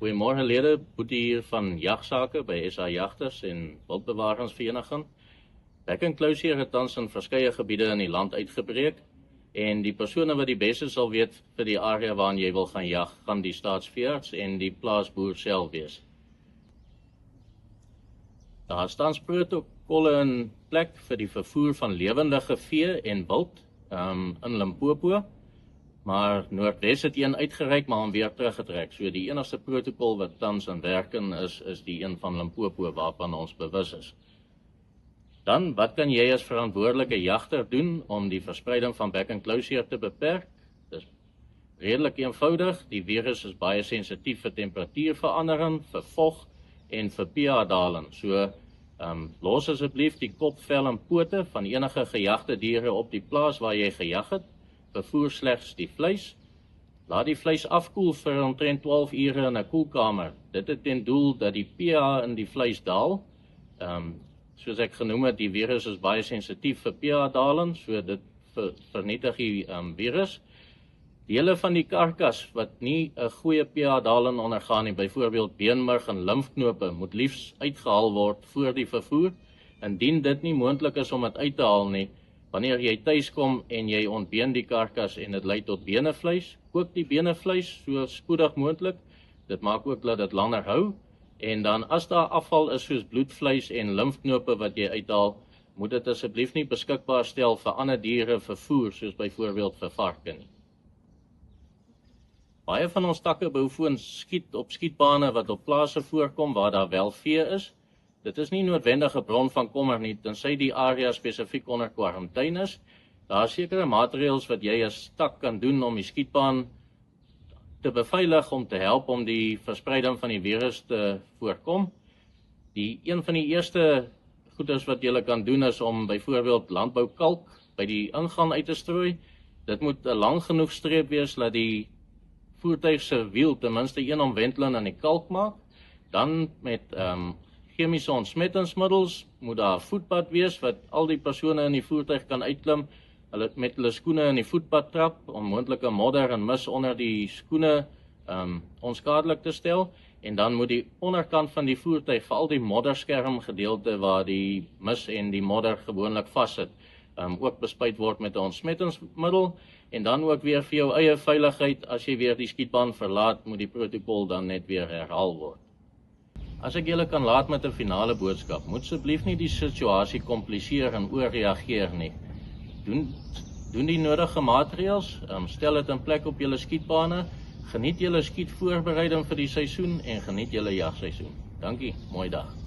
Goeiemôre lede, Boetie hier van Jagsake by SA Jagters en Wildbewaringsvereniging. Back and Closure het tans in verskeie gebiede in die land uitgebreek en die persone wat die beste sal weet vir die area waarin jy wil gaan jag, gaan die staatsveearts en die plaasboer self wees. Daar staan protokolle in plek vir die vervoer van lewendige vee en wild in Limpopo. Maar Noordwes het een uitgereik, maar hom weer teruggetrek. So die enigste protokol wat tans in werking is die een van Limpopo waarvan ons bewus is. Dan, wat kan jy as verantwoordelike jagter doen om die verspreiding van back and closure te beperk? Dis redelik eenvoudig. Die virus is baie sensitief vir temperatuurverandering, vir vog en vir pH-daling. So los asseblief die kop, vel en pote van enige gejagte diere op die plaas waar jy gejag het. Vervoer slegs die vleis. Laat die vleis afkoel vir omtrent 12 ure in 'n koelkamer. Dit het ten doel dat die pH in die vleis daal. Soos ek genoem het, die virus is baie sensitief vir pH-daling, so dit vernietig die virus. Dele van die karkas wat nie 'n goeie pH-daling ondergaan nie, byvoorbeeld beenmerg en limfknope, moet liefs uitgehaal word voor die vervoer. Indien dit nie moontlik is om dit uit te haal nie, wanneer jy tuis kom en jy ontbeen die karkas en dit lei tot benevleis, kook die benevleis so spoedig moontlik. Dit maak ook dat dit langer hou. En dan as daar afval is soos bloedvleis en limfknope wat jy uithaal, moet dit asseblief nie beskikbaar stel vir ander diere vervoer, soos byvoorbeeld vir varke nie. Baie van ons takke behoefens skiet op skietbane wat op plase voorkom waar daar wel vee is. Dit is nie noodwendig 'n bron van kommer nie, tensy die area spesifiek onder kwarantyne is. Daar is sekere maatreëls wat jy as tak kan doen om die skietbaan te beveilig, om te help om die verspreiding van die virus te voorkom. Een van die eerste goeders wat jy kan doen is om byvoorbeeld landboukalk by die ingang uit te strooi. Dit moet 'n lang genoeg streep wees dat die voertuig se wiel ten minste een omwenteling aan die kalk maak. Dan met chemiese ontsmettingsmiddels moet daar 'n voetpad wees wat al die persone in die voertuig kan uitklim, hulle met hulle skoene in die voetpad trap om moontlike modder en mis onder die skoene onskadelik te stel, en dan moet die onderkant van die voertuig, veral die modderskerm gedeelte waar die mis en die modder gewoonlik vassit, ook bespuit word met 'n ontsmettingsmiddel, en dan ook weer vir jou eie veiligheid, as jy weer die skietbaan verlaat, moet die protokol dan net weer herhaal word. As ek julle kan laat met 'n finale boodskap, moet asseblief nie die situasie kompliseer en oorreageer nie. Doen die nodige maatreëls, stel dit in plek op julle skietbane, geniet julle skietvoorbereiding vir die seisoen en geniet julle jagseisoen. Dankie, mooi dag.